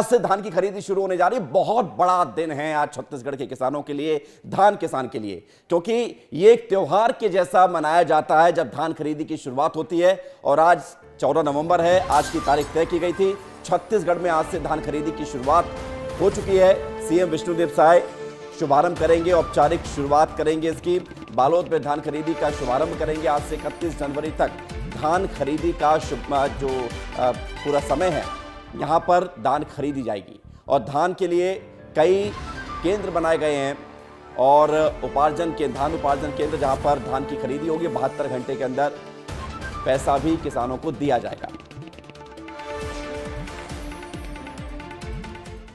से धान की खरीदी शुरू होने जा रही है। बहुत बड़ा दिन है आज छत्तीसगढ़ के किसानों के लिए, धान किसान के लिए, क्योंकि ये एक त्योहार के जैसा मनाया जाता है जब धान खरीदी की शुरुआत होती है। और आज 14 नवंबर है, आज की तारीख तय की गई थी। छत्तीसगढ़ में आज से धान खरीदी की शुरुआत हो चुकी है। सीएम विष्णुदेव साय शुभारंभ करेंगे, औपचारिक शुरुआत करेंगे इसकी। बालोद में धान खरीदी का शुभारंभ करेंगे। आज से 31 जनवरी तक धान खरीदी का जो पूरा समय है, यहाँ पर धान खरीदी जाएगी। और धान के लिए कई केंद्र बनाए गए हैं और धान उपार्जन केंद्र जहाँ पर धान की खरीदी होगी। 72 घंटे के अंदर पैसा भी किसानों को दिया जाएगा।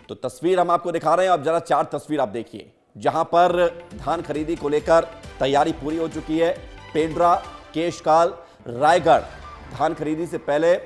तो तस्वीर हम आपको दिखा रहे हैं। अब जरा 4 तस्वीर आप देखिए, जहां पर धान खरीदी को लेकर तैयारी पूरी हो चुकी है। पेंड्रा, केशकाल, रायगढ़ धान खरीदी से पहले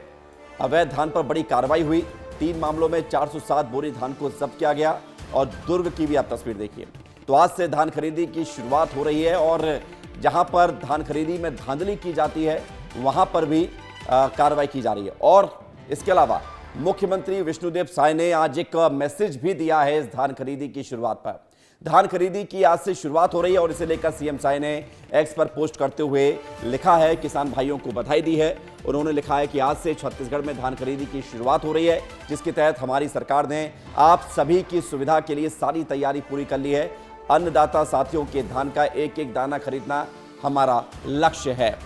अवैध धान पर बड़ी कार्रवाई हुई। 3 मामलों में 407 बोरी धान को जब्त किया गया। और दुर्ग की भी आप तस्वीर देखिए। तो आज से धान खरीदी की शुरुआत हो रही है और जहां पर धान खरीदी में धांधली की जाती है वहां पर भी कार्रवाई की जा रही है। और इसके अलावा मुख्यमंत्री विष्णुदेव साय ने आज एक मैसेज भी दिया है इस धान खरीदी की शुरुआत पर। धान खरीदी की आज से शुरुआत हो रही है और इसे लेकर सीएम साय ने एक्स पर पोस्ट करते हुए लिखा है, किसान भाइयों को बधाई दी है। उन्होंने लिखा है कि आज से छत्तीसगढ़ में धान खरीदी की शुरुआत हो रही है, जिसके तहत हमारी सरकार ने आप सभी की सुविधा के लिए सारी तैयारी पूरी कर ली है। अन्नदाता साथियों के धान का एक एक दाना खरीदना हमारा लक्ष्य है।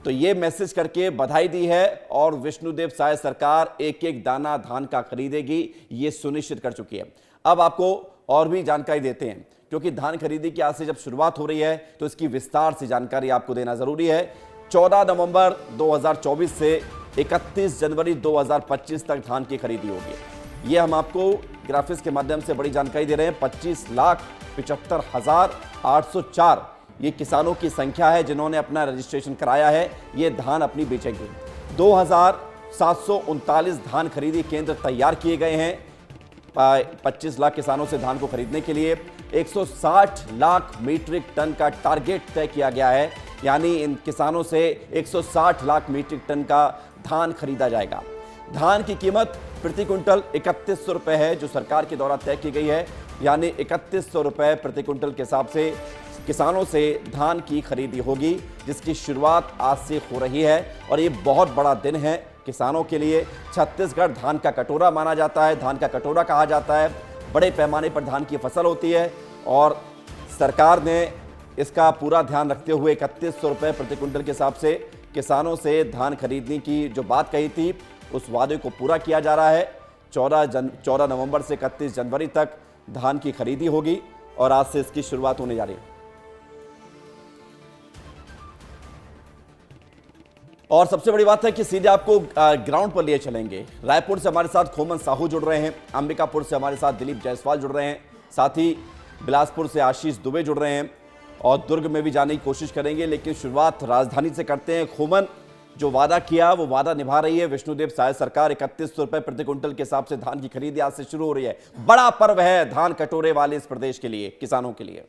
तो ये मैसेज करके बधाई दी है और विष्णुदेव साय सरकार एक एक दाना धान का खरीदेगी, ये सुनिश्चित कर चुकी है। अब आपको और भी जानकारी देते हैं, क्योंकि धान खरीदी की आज से जब शुरुआत हो रही है तो इसकी विस्तार से जानकारी आपको देना जरूरी है। 14 नवंबर 2024 से 31 जनवरी 2025 तक धान की खरीदी होगी। ये हम आपको ग्राफिक्स के माध्यम से बड़ी जानकारी दे रहे हैं। 25,75,804 ये किसानों की संख्या है जिन्होंने अपना रजिस्ट्रेशन कराया है। ये धान अपनी बेचेंगे। 2,739 धान खरीदी केंद्र तैयार किए गए हैं 25 लाख किसानों से धान को खरीदने के लिए। 160 लाख मीट्रिक टन का टारगेट तय किया गया है, यानी इन किसानों से 160 लाख मीट्रिक टन का धान खरीदा जाएगा। धान की कीमत प्रति क्विंटल 3100 रुपए है, जो सरकार के द्वारा तय की गई है, यानी 3100 रुपए प्रति क्विंटल के हिसाब से किसानों से धान की खरीदी होगी, जिसकी शुरुआत आज से हो रही है। और ये बहुत बड़ा दिन है किसानों के लिए। छत्तीसगढ़ धान का कटोरा माना जाता है, धान का कटोरा कहा जाता है। बड़े पैमाने पर धान की फसल होती है और सरकार ने इसका पूरा ध्यान रखते हुए 3100 रुपये प्रति क्विंटल के हिसाब से किसानों से धान खरीदने की जो बात कही थी, उस वादे को पूरा किया जा रहा है। 14 नवंबर से 31 जनवरी तक धान की खरीदी होगी और आज से इसकी शुरुआत होने जा रही है। और सबसे बड़ी बात है कि सीधे आपको ग्राउंड पर लिए चलेंगे। रायपुर से हमारे साथ खोमन साहू जुड़ रहे हैं, अंबिकापुर से हमारे साथ दिलीप जायसवाल जुड़ रहे हैं, साथ ही बिलासपुर से आशीष दुबे जुड़ रहे हैं और दुर्ग में भी जाने की कोशिश करेंगे। लेकिन शुरुआत राजधानी से करते हैं। खोमन, जो वादा किया वो वादा निभा रही है विष्णुदेव साय सरकार। 3100 रुपये प्रति क्विंटल के हिसाब से धान की खरीदी आज से शुरू हो रही है। बड़ा पर्व है धान कटोरे वाले इस प्रदेश के लिए, किसानों के लिए।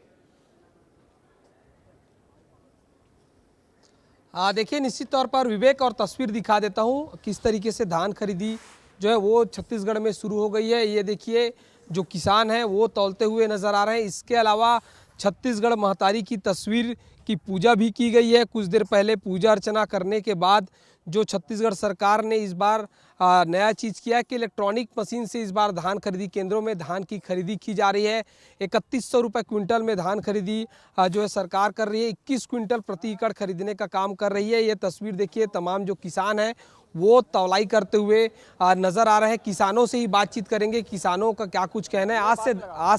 देखिए, निश्चित तौर पर विवेक और तस्वीर दिखा देता हूं किस तरीके से धान खरीदी जो है वो छत्तीसगढ़ में शुरू हो गई है। ये देखिए, जो किसान हैं वो तौलते हुए नजर आ रहे हैं। इसके अलावा छत्तीसगढ़ महतारी की तस्वीर की पूजा भी की गई है। कुछ देर पहले पूजा अर्चना करने के बाद जो छत्तीसगढ़ सरकार ने इस बार नया चीज़ किया है कि इलेक्ट्रॉनिक मशीन से इस बार धान खरीदी केंद्रों में धान की खरीदी की जा रही है। 3100 रुपये क्विंटल में धान खरीदी जो है सरकार कर रही है। 21 क्विंटल प्रति एकड़ खरीदने का काम कर रही है। ये तस्वीर देखिए, तमाम जो किसान हैं वो तौलाई करते हुए नज़र आ रहे हैं। किसानों से ही बातचीत करेंगे, किसानों का क्या कुछ कहना है। आज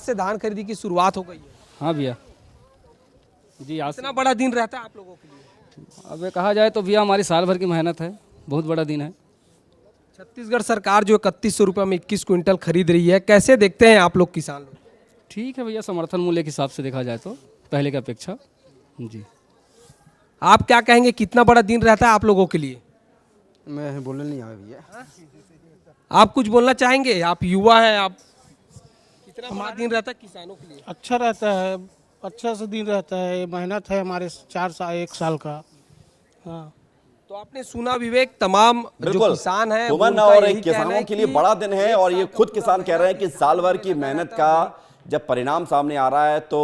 से धान खरीदी की शुरुआत हो गई है। हाँ भैया जी, आज इतना बड़ा दिन रहता है आप लोगों के लिए? अब कहा जाए तो भैया हमारी साल भर की मेहनत है, बहुत बड़ा दिन है। छत्तीसगढ़ सरकार जो 3100 रुपये में 21 क्विंटल खरीद रही है, कैसे देखते हैं आप लोग किसान लोग? ठीक है भैया, समर्थन मूल्य के हिसाब से देखा जाए तो पहले की अपेक्षा जी। आप क्या कहेंगे, कितना बड़ा दिन रहता है आप लोगों के लिए? मैं बोलने नहीं आया भैया। आप कुछ बोलना चाहेंगे? आप युवा हैं, आप कितना बड़ा दिन रहता है किसानों के लिए? अच्छा रहता है, अच्छा से दिन रहता है। मेहनत है हमारे 1 साल का। हाँ, तो आपने सुना विवेक, तमाम जो बिल्कुल किसान है वो खुमन उनका और यही कहना किसानों है के लिए कि बड़ा दिन है और ये खुद किसान कह रहे हैं कि साल भर की मेहनत का जब परिणाम सामने आ रहा है तो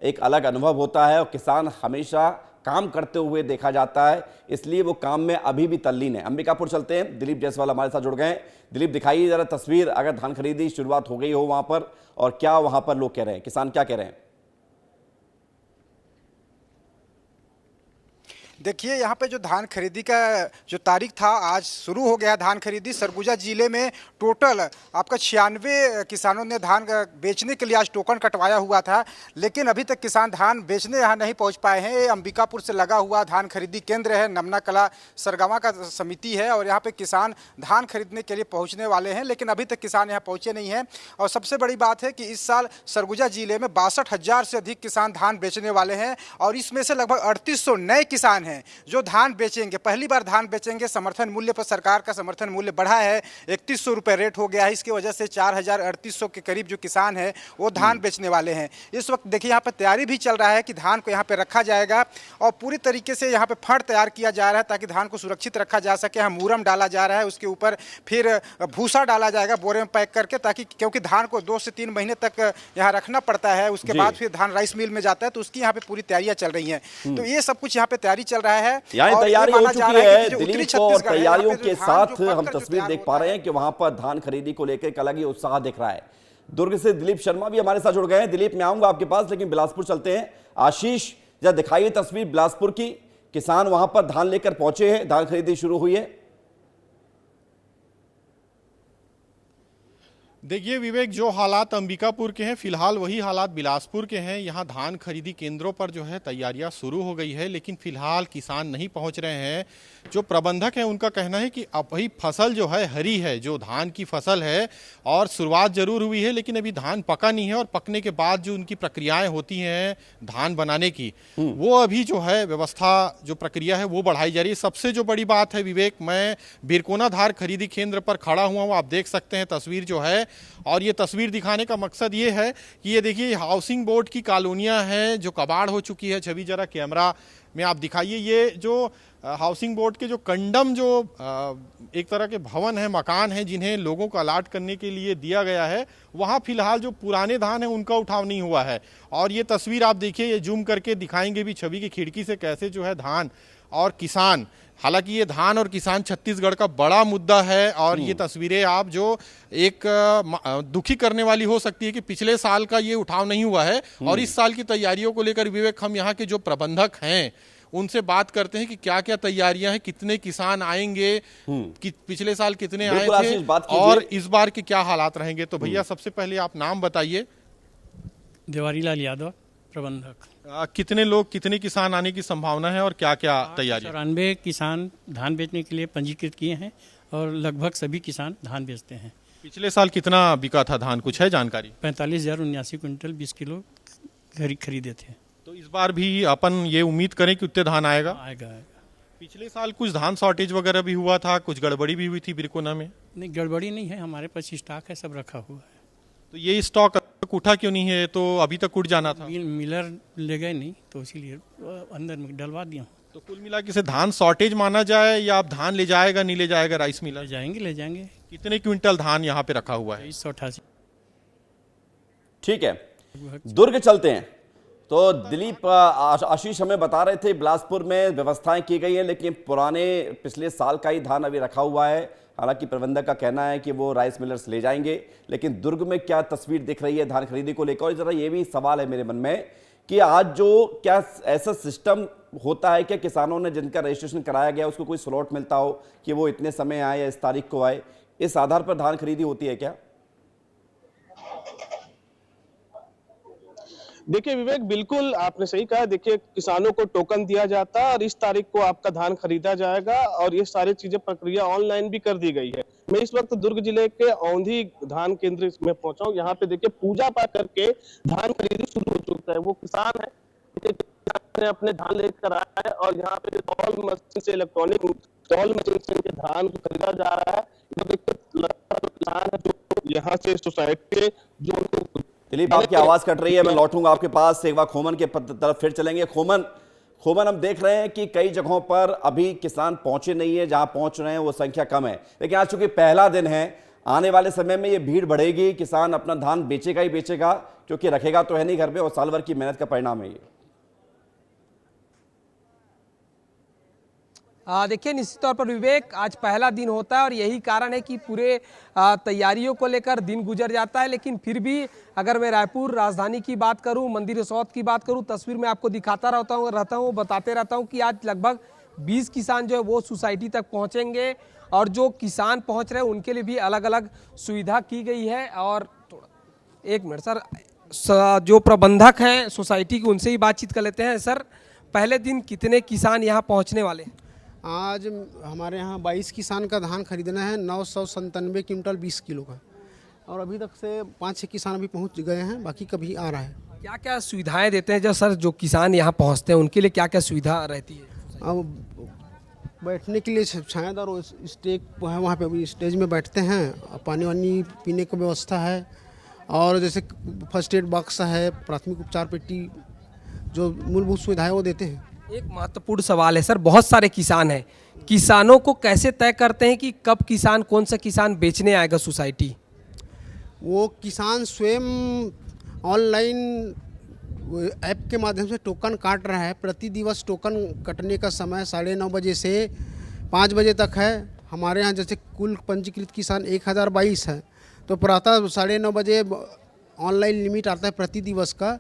एक अलग अनुभव होता है और किसान हमेशा काम करते हुए देखा जाता है, इसलिए वो काम में अभी भी तल्लीन है। अंबिकापुर चलते हैं, दिलीप जायसवाल हमारे साथ जुड़ गए हैं। दिलीप, दिखाइए जरा तस्वीर, अगर धान खरीदी शुरुआत हो गई हो वहां पर, और क्या वहां पर लोग कह रहे हैं, किसान क्या कह रहे हैं? देखिए, यहाँ पे जो धान खरीदी का जो तारीख था, आज शुरू हो गया धान खरीदी। सरगुजा जिले में टोटल आपका 96 किसानों ने धान बेचने के लिए आज टोकन कटवाया हुआ था, लेकिन अभी तक किसान धान बेचने यहाँ नहीं पहुँच पाए हैं। ये अंबिकापुर से लगा हुआ धान खरीदी केंद्र है, नमना कला सरगवा का समिति है, और यहाँ पे किसान धान खरीदने के लिए पहुँचने वाले हैं, लेकिन अभी तक किसान यहाँ पहुँचे नहीं हैं। और सबसे बड़ी बात है कि इस साल सरगुजा जिले में 62,000 से अधिक किसान धान बेचने वाले हैं, और इसमें से लगभग 3800 नए किसान हैं जो धान बेचेंगे, पहली बार धान बेचेंगे। समर्थन मूल्य पर सरकार का समर्थन मूल्य बढ़ा है, 3100 रुपये रेट हो गया है। इसकी वजह से 4,3800 के करीब जो किसान है वो धान बेचने वाले हैं। इस वक्त देखिए यहाँ पर तैयारी भी चल रहा है कि धान को यहाँ पे रखा जाएगा, और पूरी तरीके से यहाँ पे फंड तैयार किया जा रहा है ताकि धान को सुरक्षित रखा जा सके। यहाँ मूरम डाला जा रहा है, उसके ऊपर फिर भूसा डाला जाएगा बोरे में पैक करके, ताकि क्योंकि धान को 2 से 3 महीने तक यहाँ रखना पड़ता है, उसके बाद फिर धान राइस मिल में जाता है, तो उसकी यहाँ पे पूरी तैयारियां चल रही हैं। तो ये सब कुछ यहाँ पे तैयारी चल रहा है, यहाँ तैयारी हो चुकी है दिलीप को, और तैयारियों के साथ हम जो तस्वीर देख पा रहे हैं कि वहां पर धान खरीदी को लेकर एक अलग ही उत्साह दिख रहा है। दुर्ग से दिलीप शर्मा भी हमारे साथ जुड़ गए हैं। दिलीप, मैं आऊंगा आपके पास, लेकिन बिलासपुर चलते हैं। आशीष, जरा दिखाइए तस्वीर बिलासपुर की, किसान वहां पर धान लेकर पहुंचे हैं, धान खरीदी शुरू हुई है। देखिए विवेक, जो हालात अंबिकापुर के हैं फिलहाल वही हालात बिलासपुर के हैं। यहाँ धान खरीदी केंद्रों पर जो है तैयारियां शुरू हो गई है, लेकिन फिलहाल किसान नहीं पहुंच रहे हैं। जो प्रबंधक हैं उनका कहना है कि अब वही फसल जो है हरी है, जो धान की फसल है, और शुरुआत जरूर हुई है लेकिन अभी धान पका नहीं है, और पकने के बाद जो उनकी प्रक्रियाएं होती हैं धान बनाने की, वो अभी जो है व्यवस्था जो प्रक्रिया है वो बढ़ाई जा रही है। सबसे जो बड़ी बात है विवेक, मैं बिरकोना धान खरीदी केंद्र पर खड़ा हुआ हूँ, आप देख सकते हैं तस्वीर जो है, और ये तस्वीर दिखाने का मकसद ये है कि ये देखिए हाउसिंग बोर्ड की कॉलोनियां हैं जो कबाड़ हो चुकी है। छवि जरा कैमरा में आप दिखाइए, ये जो हाउसिंग बोर्ड के जो कंडम जो एक तरह के भवन है, मकान है, जिन्हें लोगों को अलाट करने के लिए दिया गया है, वहाँ फिलहाल जो पुराने धान है उनका उठाव नहीं हुआ है। और ये तस्वीर आप देखिए, ये जूम करके दिखाएंगे भी छवि की खिड़की से कैसे जो है धान और किसान, हालांकि ये धान और किसान छत्तीसगढ़ का बड़ा मुद्दा है, और ये तस्वीरें आप जो एक दुखी करने वाली हो सकती है कि पिछले साल का ये उठाव नहीं हुआ है, और इस साल की तैयारियों को लेकर विवेक हम यहाँ के जो प्रबंधक हैं उनसे बात करते हैं कि क्या क्या तैयारियां हैं, कितने किसान आएंगे, कि पिछले साल कितने आए थे और इस बार के क्या हालात रहेंगे। तो भैया सबसे पहले आप नाम बताइए। देवारी लाल यादव, प्रबंधक। कितने लोग, कितने किसान आने की संभावना है और क्या क्या तैयारी? 94 किसान धान बेचने के लिए पंजीकृत किए हैं, और लगभग सभी किसान धान बेचते हैं। पिछले साल कितना बिका था धान, कुछ है जानकारी? 45,079 क्विंटल 20 किलो खरीदे थे। तो इस बार भी अपन ये उम्मीद करें कि उतने धान आएगा? आएगा। पिछले साल कुछ धान शॉर्टेज वगैरह भी हुआ था, कुछ गड़बड़ी भी हुई थी बिरकोना में? नहीं, गड़बड़ी नहीं है, हमारे पास स्टॉक है, सब रखा हुआ है। तो ये स्टॉक उठा क्यों नहीं है? तो अभी तक उठ जाना था। मिलर ले गए नहीं, तो इसीलिए अंदर में डलवा दिया। तो कुल मिला के धान शॉर्टेज माना जाए, या आप धान ले जाएगा नहीं ले जाएगा राइस मिलर? ले जाएंगे। कितने क्विंटल धान यहाँ पे रखा हुआ है? 188। ठीक है, दुर्ग चलते हैं। तो दिलीप, आशीष हमें बता रहे थे बिलासपुर में व्यवस्थाएं की गई हैं, लेकिन पुराने पिछले साल का ही धान अभी रखा हुआ है। हालांकि प्रबंधक का कहना है कि वो राइस मिलर्स ले जाएंगे, लेकिन दुर्ग में क्या तस्वीर दिख रही है धान खरीदी को लेकर? और जरा ये भी सवाल है मेरे मन में कि आज जो क्या ऐसा सिस्टम होता है क्या, किसानों ने जिनका रजिस्ट्रेशन कराया गया उसको कोई स्लॉट मिलता हो कि वो इतने समय आए या इस तारीख को आए, इस आधार पर धान खरीदी होती है क्या? देखिए विवेक, बिल्कुल आपने सही कहा। देखिए, किसानों को टोकन दिया जाता है और इस तारीख को आपका धान खरीदा जाएगा, और ये सारी चीजें प्रक्रिया ऑनलाइन भी कर दी गई है। मैं इस वक्त दुर्ग जिले के औंधी धान केंद्र में पहुंचा हूं। यहाँ पे देखिए पूजा पाठ करके धान खरीदी शुरू हो चुका है। वो किसान है, अपने धान लेकर आया है, और यहाँ पे तौल मशीन से, इलेक्ट्रॉनिक तौल मशीन से धान को खरीदा जा रहा है। किसान है जो यहाँ से सोसाइटी के जो दिलीप, आपकी आवाज कट रही है, मैं लौटूंगा आपके पास। एक बार खोमन के तरफ फिर चलेंगे। खोमन, खूबन हम देख रहे हैं कि कई जगहों पर अभी किसान पहुंचे नहीं है, जहां पहुंच रहे हैं वो संख्या कम है। लेकिन आज चूंकि पहला दिन है, आने वाले समय में ये भीड़ बढ़ेगी, किसान अपना धान बेचेगा ही बेचेगा, क्योंकि रखेगा तो है नहीं घर में, और साल भर की मेहनत का परिणाम है ये। देखिए, निश्चित तौर पर विवेक, आज पहला दिन होता है और यही कारण है कि पूरे तैयारियों को लेकर दिन गुजर जाता है। लेकिन फिर भी अगर मैं रायपुर राजधानी की बात करूं, मंदिर रिसोर्ट की बात करूं, तस्वीर में आपको दिखाता रहता हूं, बताते रहता हूं कि आज लगभग 20 किसान जो है वो सोसाइटी तक पहुंचेंगे, और जो किसान पहुंच रहे हैं उनके लिए भी अलग अलग सुविधा की गई है। और एक मिनट सर, जो प्रबंधक हैं सोसाइटी की, उनसे ही बातचीत कर लेते हैं। सर, पहले दिन कितने किसान यहाँ पहुँचने वाले? आज हमारे यहाँ 22 किसान का धान खरीदना है, 997 क्विंटल 20 किलो का, और अभी तक से 5-6 किसान अभी पहुँच गए हैं, बाकी कभी आ रहा है। क्या क्या सुविधाएं देते हैं जो सर, जो किसान यहाँ पहुँचते हैं उनके लिए क्या क्या सुविधा रहती है? अब बैठने के लिए छायादार और स्टेज है, वहाँ पे स्टेज में बैठते हैं, पानी वानी पीने की व्यवस्था है, और जैसे फर्स्ट एड बॉक्स है, प्राथमिक उपचार पेटी, जो मूलभूत सुविधाएं वो देते हैं। एक महत्वपूर्ण सवाल है सर, बहुत सारे किसान हैं, किसानों को कैसे तय करते हैं कि कब किसान, कौन सा किसान बेचने आएगा सोसाइटी? वो किसान स्वयं ऑनलाइन ऐप के माध्यम से टोकन काट रहा है। प्रति दिवस टोकन कटने का समय 9:30 बजे से 5 बजे तक है। हमारे यहाँ जैसे कुल पंजीकृत किसान 1022 है, तो प्रातः 9:30 बजे ऑनलाइन लिमिट आता है प्रति दिवस का,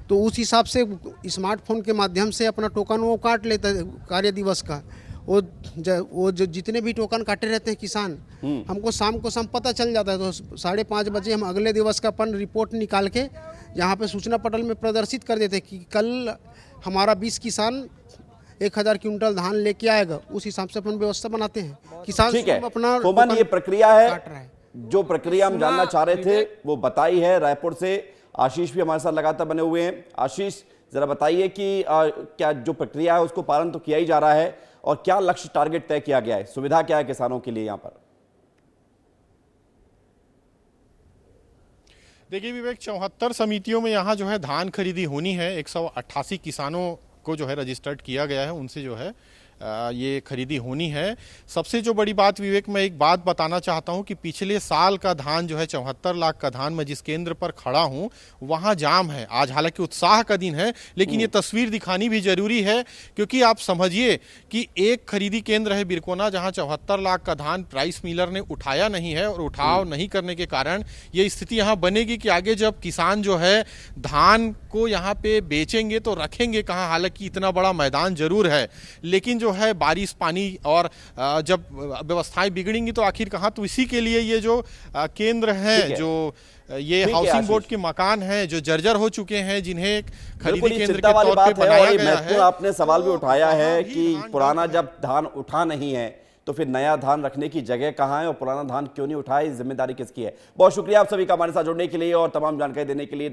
तो उस हिसाब से स्मार्टफोन के माध्यम से अपना टोकन वो काट लेता है कार्य दिवस का। वो जो जितने भी टोकन काटे रहते हैं किसान, हमको शाम को पता चल जाता है, तो 5:30 बजे हम अगले दिवस का अपन रिपोर्ट निकाल के यहाँ पे सूचना पटल में प्रदर्शित कर देते हैं कि कल हमारा 20 किसान 1000 क्विंटल धान लेके आएगा। उस हिसाब से अपन व्यवस्था बनाते हैं। किसान ठीक है, अपना खूबन ये प्रक्रिया है, काट रहा है। जो प्रक्रिया हम जानना चाह रहे थे वो बताई है। रायपुर से आशीष भी हमारे साथ लगातार बने हुए हैं। आशीष, जरा बताइए कि क्या जो प्रक्रिया है उसको पालन तो किया ही जा रहा है, और क्या लक्ष्य टारगेट तय किया गया है, सुविधा क्या है किसानों के लिए यहाँ पर? देखिए विवेक, 74 समितियों में यहाँ जो है धान खरीदी होनी है। 188 किसानों को जो है रजिस्टर्ड किया गया है, उनसे जो है ये खरीदी होनी है। सबसे जो बड़ी बात विवेक, मैं एक बात बताना चाहता हूं कि पिछले साल का धान जो है 74 लाख का धान, मैं जिस केंद्र पर खड़ा हूं वहां जाम है। आज हालांकि उत्साह का दिन है, लेकिन ये तस्वीर दिखानी भी जरूरी है, क्योंकि आप समझिए कि एक खरीदी केंद्र है बिरकोना, जहां 74 लाख का धान प्राइस मिलर ने उठाया नहीं है, और उठाव नहीं करने के कारण ये स्थिति यहाँ बनेगी कि आगे जब किसान जो है धान को यहाँ पे बेचेंगे तो रखेंगे कहाँ। हालांकि इतना बड़ा मैदान जरूर है, लेकिन जो है बारिश, पानी और जब व्यवस्थाएं बिगड़ेंगी तो आखिर कहाँ। तो इसी के लिए ये जो केंद्र है, जो ये हाउसिंग बोर्ड के मकान हैं जो जर्जर हो चुके हैं, जिन्हें खरीदी केंद्र के तौर पे बनाया गया है। आपने सवाल भी उठाया है कि पुराना जब धान उठा नहीं है तो फिर नया धान रखने की जगह कहाँ है, और पुराना धान क्यों नहीं उठाया, जिम्मेदारी किसकी है? बहुत शुक्रिया आप सभी का हमारे साथ जुड़ने के लिए और तमाम जानकारी देने के लिए।